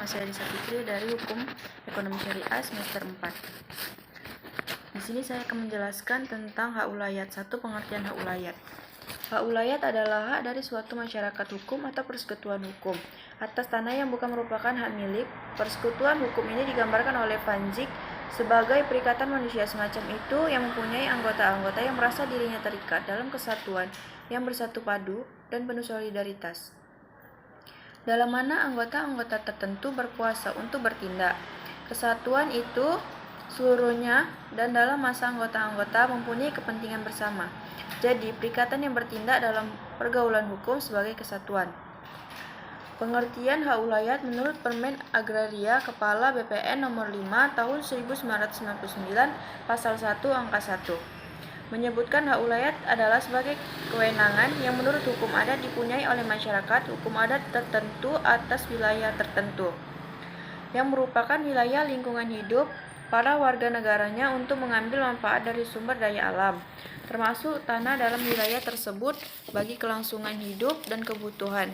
Nama saya Lisa Fitri dari Hukum Ekonomi Syariah semester 4. Di sini saya akan menjelaskan tentang hak ulayat. 1. Pengertian hak ulayat. Hak ulayat adalah hak dari suatu masyarakat hukum atau persekutuan hukum atas tanah yang bukan merupakan hak milik. Persekutuan hukum ini digambarkan oleh Van Zyk sebagai perikatan manusia semacam itu yang mempunyai anggota-anggota yang merasa dirinya terikat dalam kesatuan yang bersatu padu dan penuh solidaritas, dalam mana anggota-anggota tertentu berkuasa untuk bertindak. Kesatuan itu seluruhnya dan dalam masa anggota-anggota mempunyai kepentingan bersama. Jadi, perikatan yang bertindak dalam pergaulan hukum sebagai kesatuan. Pengertian hak ulayat menurut Permen Agraria Kepala BPN nomor 5 tahun 1999 pasal 1 angka 1. Menyebutkan hak ulayat adalah sebagai kewenangan yang menurut hukum adat dipunyai oleh masyarakat hukum adat tertentu atas wilayah tertentu, yang merupakan wilayah lingkungan hidup para warga negaranya untuk mengambil manfaat dari sumber daya alam, termasuk tanah dalam wilayah tersebut bagi kelangsungan hidup dan kebutuhan.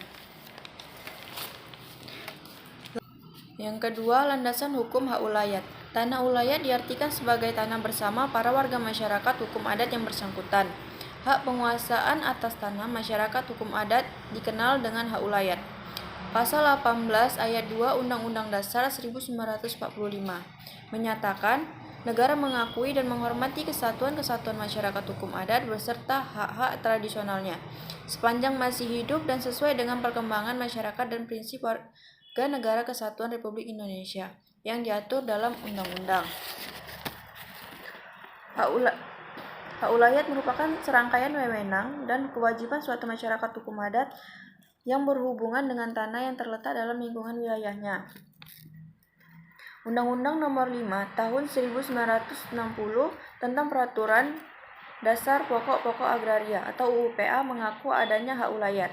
Yang kedua, landasan hukum hak ulayat. Tanah ulayat diartikan sebagai tanah bersama para warga masyarakat hukum adat yang bersangkutan. Hak penguasaan atas tanah masyarakat hukum adat dikenal dengan hak ulayat. Pasal 18 ayat 2 Undang-Undang Dasar 1945 menyatakan negara mengakui dan menghormati kesatuan-kesatuan masyarakat hukum adat beserta hak-hak tradisionalnya sepanjang masih hidup dan sesuai dengan perkembangan masyarakat dan prinsip warga negara kesatuan Republik Indonesia yang diatur dalam undang-undang. Hak ulayat merupakan serangkaian wewenang dan kewajiban suatu masyarakat hukum adat yang berhubungan dengan tanah yang terletak dalam lingkungan wilayahnya. Undang-Undang Nomor 5 Tahun 1960 tentang Peraturan Dasar Pokok-Pokok Agraria atau UUPA mengaku adanya hak ulayat.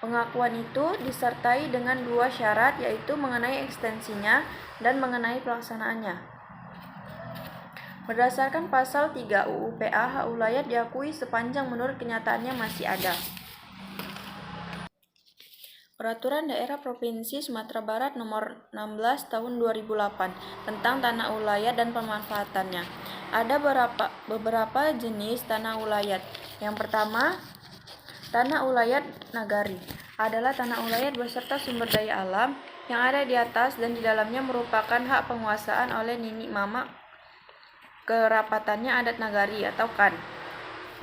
Pengakuan itu disertai dengan 2 syarat, yaitu mengenai ekstensinya dan mengenai pelaksanaannya. Berdasarkan pasal 3 UUPA, hak ulayat diakui sepanjang menurut kenyataannya masih ada. Peraturan Daerah Provinsi Sumatera Barat Nomor 16 Tahun 2008 tentang tanah ulayat dan pemanfaatannya. Ada beberapa jenis tanah ulayat. Yang pertama, tanah ulayat nagari adalah tanah ulayat beserta sumber daya alam yang ada di atas dan di dalamnya merupakan hak penguasaan oleh nini mama kerapatannya adat nagari atau kan,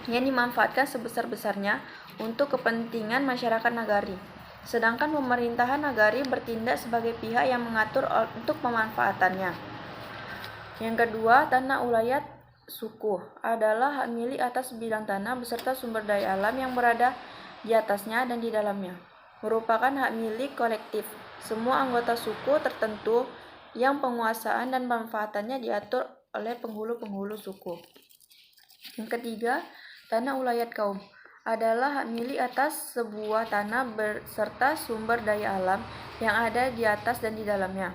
yang dimanfaatkan sebesar-besarnya untuk kepentingan masyarakat nagari. Sedangkan pemerintahan nagari bertindak sebagai pihak yang mengatur untuk pemanfaatannya. Yang kedua, tanah ulayat suku adalah hak milik atas bidang tanah beserta sumber daya alam yang berada di atasnya dan di dalamnya. Merupakan hak milik kolektif semua anggota suku tertentu yang penguasaan dan pemanfaatannya diatur oleh penghulu-penghulu suku. Yang ketiga, tanah ulayat kaum adalah hak milik atas sebuah tanah beserta sumber daya alam yang ada di atas dan di dalamnya.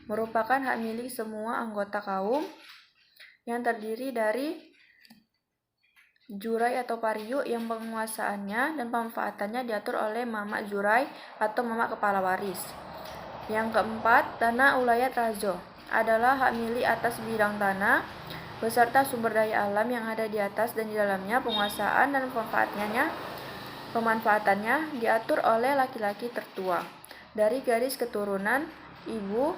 Merupakan hak milik semua anggota kaum yang terdiri dari jurai atau pariu yang penguasaannya dan pemanfaatannya diatur oleh mamak jurai atau mamak kepala waris. Yang keempat, tanah ulayat razo adalah hak milik atas bidang tanah beserta sumber daya alam yang ada di atas dan di dalamnya. Penguasaan dan pemanfaatannya diatur oleh laki-laki tertua dari garis keturunan ibu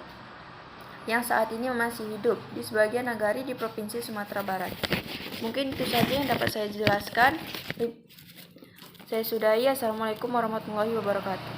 yang saat ini masih hidup di sebagian nagari di Provinsi Sumatera Barat. Mungkin itu saja yang dapat saya jelaskan. Saya sudahi. Assalamualaikum warahmatullahi wabarakatuh.